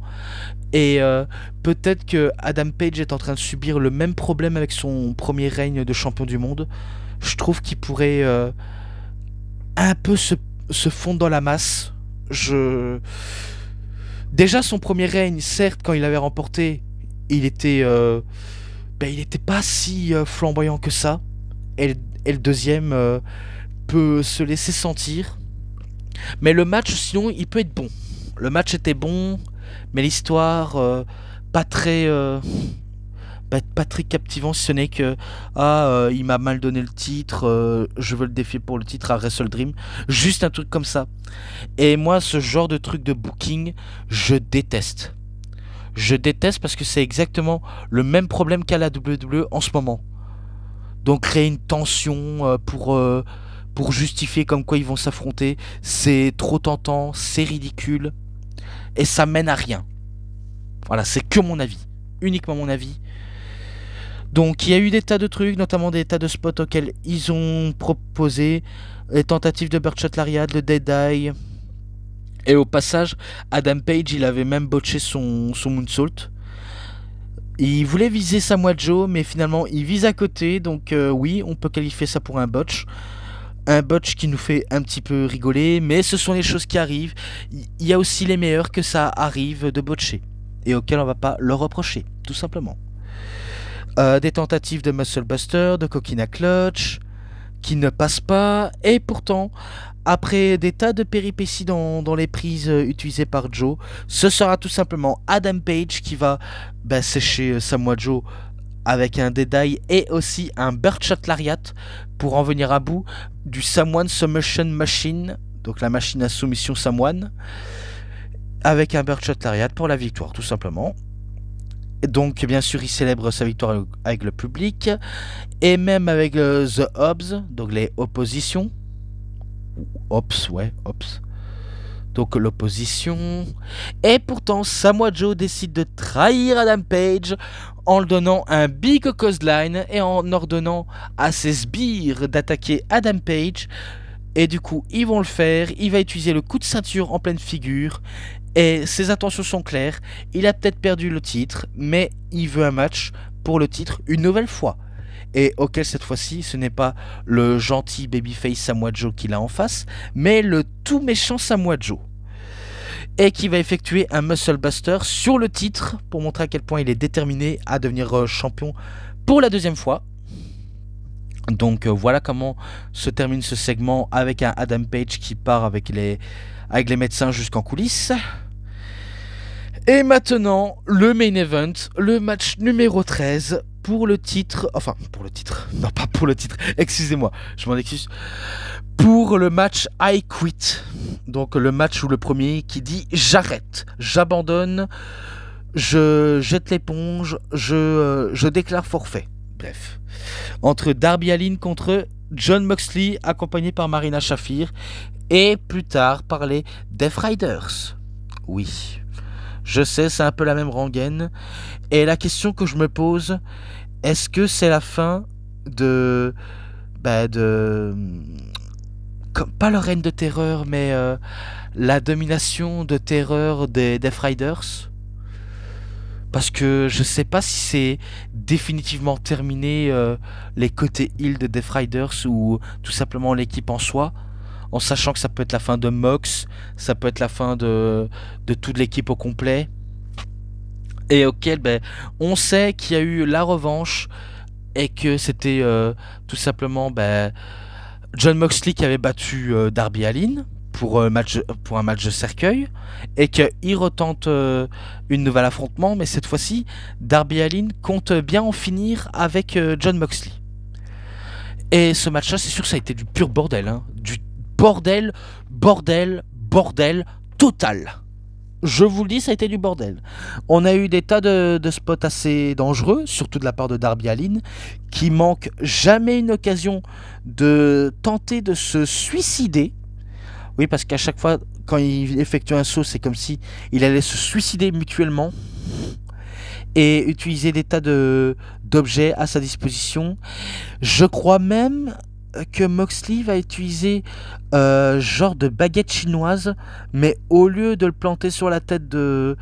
Et peut-être que Adam Page est en train de subir le même problème avec son premier règne de champion du monde. Je trouve qu'il pourrait un peu se fondre dans la masse. Déjà, son premier règne, certes, quand il l'avait remporté, il était, il était pas si flamboyant que ça. Et le deuxième peut se laisser sentir. Mais le match, sinon, il peut être bon. Le match était bon, mais l'histoire, pas très... pas très captivant, si ce n'est que il m'a mal donné le titre, je veux le défier pour le titre à Wrestle Dream, juste un truc comme ça. Et moi, ce genre de truc de booking, je déteste. Je déteste parce que c'est exactement le même problème qu'à la WWE en ce moment. Donc créer une tension pour justifier comme quoi ils vont s'affronter, c'est trop tentant, c'est ridicule, et ça mène à rien. Voilà, c'est que mon avis, uniquement mon avis. Donc il y a eu des tas de trucs, notamment des tas de spots auxquels ils ont proposé, les tentatives de Birdshot Lariat, le Dead Eye. Et au passage, Adam Page, il avait même botché son moonsault. Il voulait viser Samoa Joe, mais finalement il vise à côté, donc oui, on peut qualifier ça pour un botch. Un botch qui nous fait un petit peu rigoler, mais ce sont les choses qui arrivent. Il y a aussi les meilleurs que ça arrive de botcher, et auxquels on va pas leur reprocher, tout simplement. Des tentatives de Muscle Buster, de Coquina Clutch, qui ne passent pas, et pourtant, après des tas de péripéties dans les prises utilisées par Joe, ce sera tout simplement Adam Page qui va sécher Samoa Joe avec un Dead Eye et aussi un Birdshot Lariat pour en venir à bout du Samoan Submission Machine, donc la machine à soumission Samoan, avec un Birdshot Lariat pour la victoire, tout simplement. Donc bien sûr il célèbre sa victoire avec le public et même avec The Hobbs, donc les oppositions. Ops, ouais, Ops. Donc l'opposition. Et pourtant Samoa Joe décide de trahir Adam Page en le donnant un big clothesline et en ordonnant à ses sbires d'attaquer Adam Page. Et du coup ils vont le faire, il va utiliser le coup de ceinture en pleine figure. Et ses intentions sont claires, il a peut-être perdu le titre, mais il veut un match pour le titre une nouvelle fois. Et auquel cette fois-ci, ce n'est pas le gentil babyface Samoa Joe qu'il a en face, mais le tout méchant Samoa Joe. Et qui va effectuer un Muscle Buster sur le titre, pour montrer à quel point il est déterminé à devenir champion pour la deuxième fois. Donc voilà comment se termine ce segment avec un Adam Page qui part avec les médecins jusqu'en coulisses. Et maintenant, le main event, le match numéro 13 pour le titre, non pas pour le titre, excusez-moi, je m'en excuse, pour le match I Quit, donc le match où le premier qui dit j'arrête, j'abandonne, je jette l'éponge, je déclare forfait, bref, entre Darby Allin contre Jon Moxley accompagné par Marina Shafir et plus tard par les Death Riders, oui. Je sais, c'est un peu la même rengaine. Et la question que je me pose, est-ce que c'est la fin de... pas le règne de terreur, mais la domination de terreur des Death Riders? Parce que je sais pas si c'est définitivement terminé les côtés heal de Death Riders ou tout simplement l'équipe en soi. En sachant que ça peut être la fin de Mox, ça peut être la fin de toute l'équipe au complet. Et auquel on sait qu'il y a eu la revanche et que c'était tout simplement Jon Moxley qui avait battu Darby Allin pour un match de cercueil et qu'il retente une nouvelle affrontement, mais cette fois-ci Darby Allin compte bien en finir avec Jon Moxley. Et ce match-là, c'est sûr que ça a été du pur bordel, hein, du bordel total. Je vous le dis, ça a été du bordel. On a eu des tas de spots assez dangereux, surtout de la part de Darby Allin, qui manque jamais une occasion de tenter de se suicider. Oui, parce qu'à chaque fois, quand il effectue un saut, c'est comme si il allait se suicider mutuellement et utiliser des tas d'objets à sa disposition. Je crois même que Moxley va utiliser genre de baguette chinoise, mais au lieu de le planter sur la tête de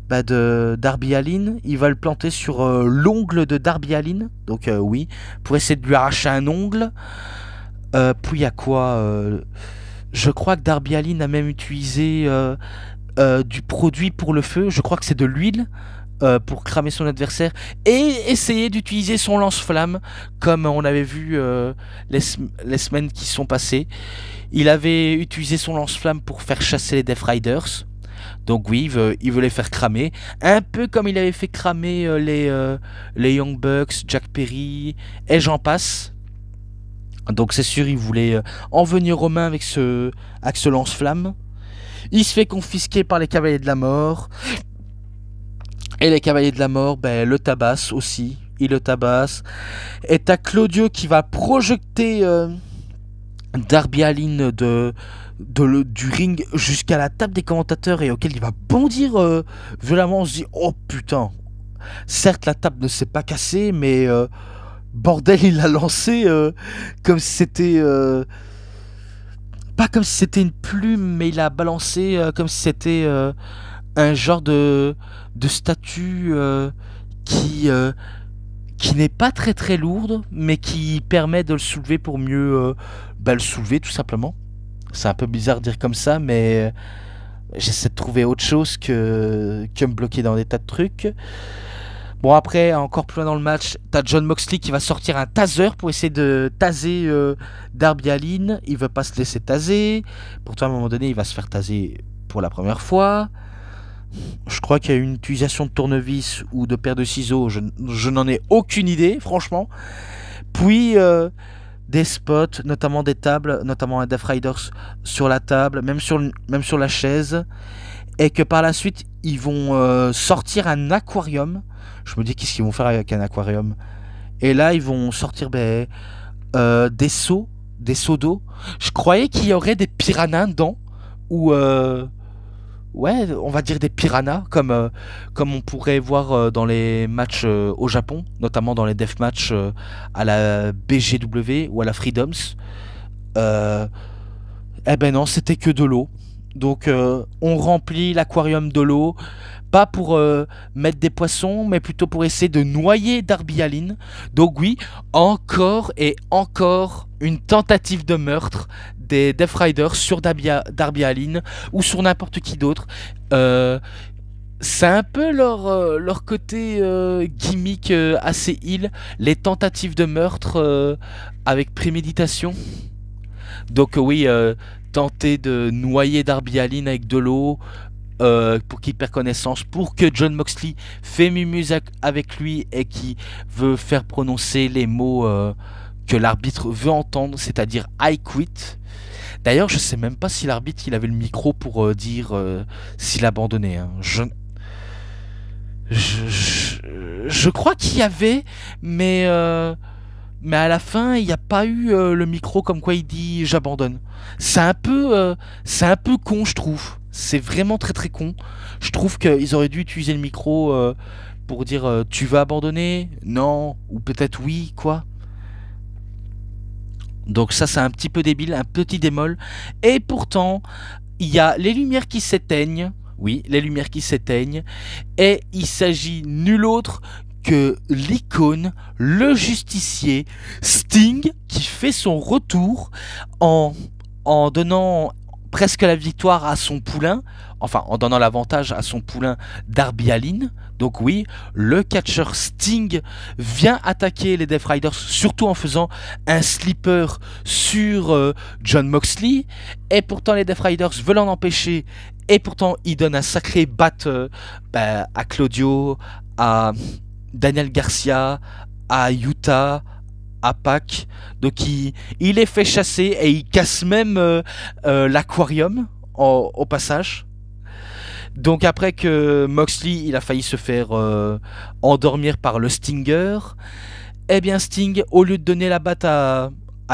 Darby Allin, il va le planter sur l'ongle de Darby Allin. Donc oui, pour essayer de lui arracher un ongle. Puis il y a quoi je crois que Darby Allin a même utilisé du produit pour le feu. Je crois que c'est de l'huile pour cramer son adversaire et essayer d'utiliser son lance-flamme comme on avait vu les semaines qui sont passées. Il avait utilisé son lance-flamme pour faire chasser les Death Riders. Donc oui, il veut les faire cramer. Un peu comme il avait fait cramer les Young Bucks, Jack Perry et j'en passe. Donc c'est sûr, il voulait en venir aux mains avec ce lance-flamme. Il se fait confisquer par les Cavaliers de la Mort. Et les Cavaliers de la Mort, le tabassent aussi. Il le tabasse. Et t'as Claudio qui va projeter Darby Allin du ring jusqu'à la table des commentateurs et auquel il va bondir violemment. On se dit, oh putain. Certes, la table ne s'est pas cassée, mais bordel, il l'a lancé comme si c'était... pas comme si c'était une plume, mais il l'a balancé comme si c'était un genre de statue qui n'est pas très très lourde, mais qui permet de le soulever pour mieux le soulever tout simplement. C'est un peu bizarre de dire comme ça, mais j'essaie de trouver autre chose que me bloquer dans des tas de trucs. Bon, après, encore plus loin dans le match, t'as Jon Moxley qui va sortir un taser pour essayer de taser Darby Allin. Il veut pas se laisser taser. Pourtant, à un moment donné, il va se faire taser pour la première fois. Je crois qu'il y a une utilisation de tournevis ou de paire de ciseaux. Je n'en ai aucune idée, franchement. Puis, des spots, notamment des tables, notamment un Death Riders sur la table, même sur la chaise. Et que par la suite, ils vont sortir un aquarium. Je me dis, qu'est-ce qu'ils vont faire avec un aquarium? Et là, ils vont sortir des seaux d'eau. Je croyais qu'il y aurait des piranhas dedans. Ou, ouais, on va dire des piranhas, comme on pourrait voir dans les matchs au Japon, notamment dans les deathmatchs à la BGW ou à la Freedoms. Eh ben non, c'était que de l'eau. Donc on remplit l'aquarium de l'eau, pas pour mettre des poissons, mais plutôt pour essayer de noyer Darby Allin. Donc oui, encore et encore une tentative de meurtre des Death Riders sur Darby Allin ou sur n'importe qui d'autre. C'est un peu leur côté gimmick assez ill, les tentatives de meurtre avec préméditation. Donc oui, tenter de noyer Darby Allin avec de l'eau pour qu'il perde connaissance, pour que Jon Moxley fait mumuse avec lui et qui veut faire prononcer les mots que l'arbitre veut entendre, c'est-à-dire I quit. D'ailleurs, je sais même pas si l'arbitre il avait le micro pour dire s'il abandonnait. Hein. Je crois qu'il y avait, mais à la fin, il n'y a pas eu le micro comme quoi il dit j'abandonne. C'est un peu con, je trouve. C'est vraiment très très con. Je trouve qu'ils auraient dû utiliser le micro pour dire tu vas abandonner? Non. Ou peut-être oui, quoi. Donc ça, c'est un petit peu débile, un petit démol. Et pourtant, il y a les lumières qui s'éteignent. Oui, les lumières qui s'éteignent. Et il s'agit nul autre que l'icône, le justicier, Sting, qui fait son retour en donnant presque la victoire à son poulain, enfin en donnant l'avantage à son poulain Darby Allin. Donc oui, le catcheur Sting vient attaquer les Death Riders, surtout en faisant un slipper sur Jon Moxley, et pourtant les Death Riders veulent en empêcher, et pourtant il donne un sacré bat à Claudio, à Daniel Garcia, à Utah, à Pac. Donc il les fait chasser et il casse même l'aquarium au passage. Donc après que Moxley il a failli se faire endormir par le Stinger, eh bien Sting, au lieu de donner la batte à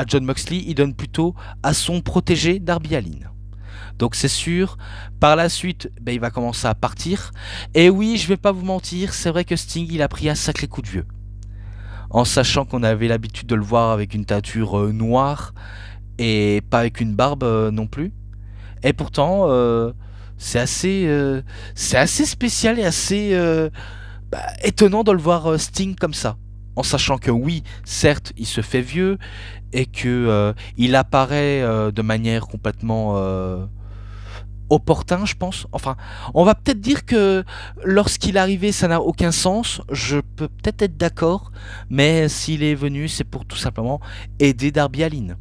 Jon Moxley, il donne plutôt à son protégé Darby Allin. Donc c'est sûr, par la suite, ben, il va commencer à partir. Et oui, je vais pas vous mentir, c'est vrai que Sting, il a pris un sacré coup de vieux. En sachant qu'on avait l'habitude de le voir avec une teinture noire et pas avec une barbe non plus. Et pourtant, c'est assez, euh, c'est assez spécial et assez étonnant de le voir Sting comme ça. En sachant que oui, certes, il se fait vieux et que il apparaît de manière complètement opportun, je pense. Enfin, on va peut-être dire que lorsqu'il est arrivé, ça n'a aucun sens. Je peux peut-être être d'accord, mais s'il est venu, c'est pour tout simplement aider Darby Allin.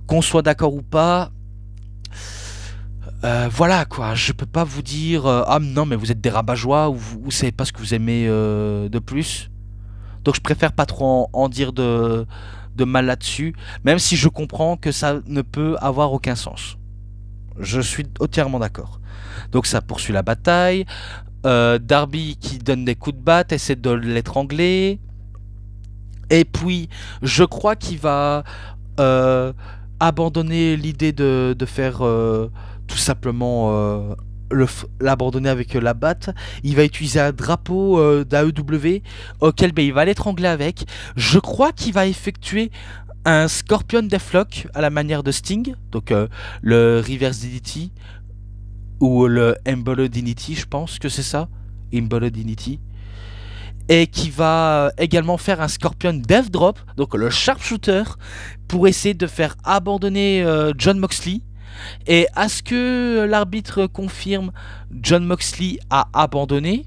Qu'on soit d'accord ou pas, voilà quoi. Je peux pas vous dire ah non, mais vous êtes des rabat-joie ou vous savez pas ce que vous aimez de plus. Donc je préfère pas trop en dire de mal là-dessus, même si je comprends que ça ne peut avoir aucun sens. Je suis entièrement d'accord. Donc ça poursuit la bataille. Darby qui donne des coups de batte, essaie de l'étrangler. Et puis, je crois qu'il va euh, abandonner l'idée de faire tout simplement l'abandonner avec la batte. Il va utiliser un drapeau d'AEW auquel ben, il va l'étrangler avec. Je crois qu'il va effectuer un Scorpion Deathlock à la manière de Sting, donc le Reverse DDT ou le Embolo Dignity, je pense que c'est ça, Embolo Dignity, et qui va également faire un Scorpion Death Drop, donc le Sharpshooter, pour essayer de faire abandonner Jon Moxley. Et à ce que l'arbitre confirme, Jon Moxley a abandonné,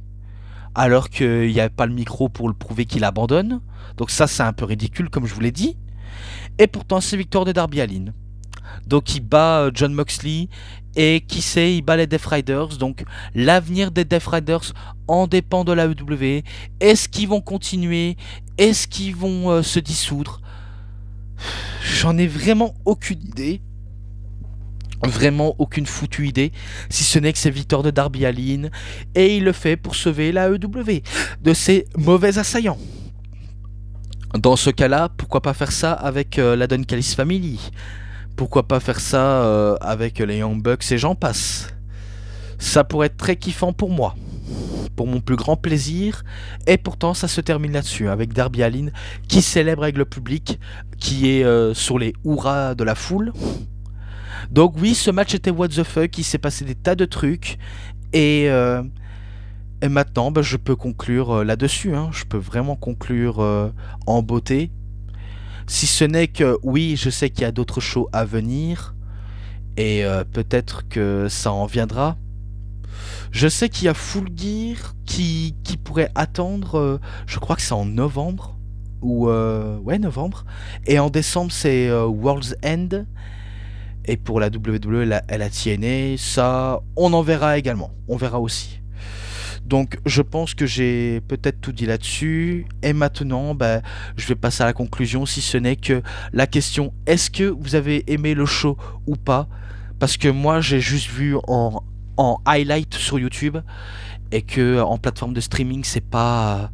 alors qu'il n'y avait pas le micro pour le prouver qu'il abandonne. Donc ça c'est un peu ridicule comme je vous l'ai dit. Et pourtant c'est victoire de Darby Allin. Donc il bat Jon Moxley et qui sait, il bat les Death Riders. Donc l'avenir des Death Riders en dépend de la WWE. Est-ce qu'ils vont continuer? Est-ce qu'ils vont se dissoudre? J'en ai vraiment aucune idée. Vraiment aucune foutue idée, si ce n'est que c'est victoire de Darby Allin et il le fait pour sauver la AEW de ses mauvais assaillants. Dans ce cas-là, pourquoi pas faire ça avec la Don Callis Family? Pourquoi pas faire ça avec les Young Bucks et j'en passe? Ça pourrait être très kiffant pour moi, pour mon plus grand plaisir, et pourtant ça se termine là-dessus, avec Darby Allin qui célèbre avec le public, qui est sur les hurrahs de la foule. Donc oui, ce match était what the fuck, il s'est passé des tas de trucs, et maintenant bah, je peux conclure là-dessus, hein. Je peux vraiment conclure en beauté. Si ce n'est que oui, je sais qu'il y a d'autres shows à venir, et peut-être que ça en viendra. Je sais qu'il y a Full Gear qui pourrait attendre, je crois que c'est en novembre, ou ouais novembre, et en décembre c'est World's End. Et pour la WWE et la TNA, ça, on en verra également. On verra aussi. Donc je pense que j'ai peut-être tout dit là-dessus. Et maintenant, bah, je vais passer à la conclusion, si ce n'est que la question, est-ce que vous avez aimé le show ou pas? Parce que moi, j'ai juste vu en highlight sur YouTube. Et que en plateforme de streaming, c'est pas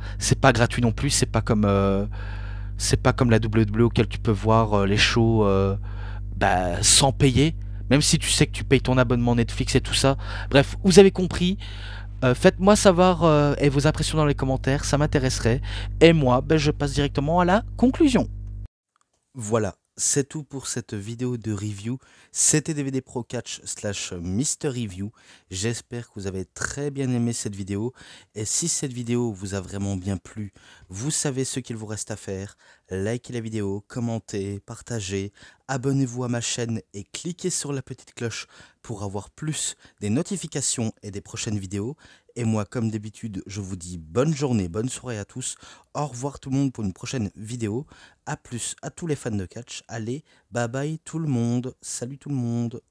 gratuit non plus. C'est pas comme la WWE auquel tu peux voir les shows bah, sans payer, même si tu sais que tu payes ton abonnement Netflix et tout ça. Bref, vous avez compris. Faites-moi savoir et vos impressions dans les commentaires, ça m'intéresserait. Et moi, ben, je passe directement à la conclusion. Voilà, c'est tout pour cette vidéo de review. C'était DVD Pro Catch / Mister Review. J'espère que vous avez très bien aimé cette vidéo. Et si cette vidéo vous a vraiment bien plu, vous savez ce qu'il vous reste à faire. Likez la vidéo, commentez, partagez, abonnez-vous à ma chaîne et cliquez sur la petite cloche pour avoir plus des notifications et des prochaines vidéos. Et moi, comme d'habitude, je vous dis bonne journée, bonne soirée à tous. Au revoir tout le monde pour une prochaine vidéo. A plus à tous les fans de catch. Allez, bye bye tout le monde. Salut tout le monde.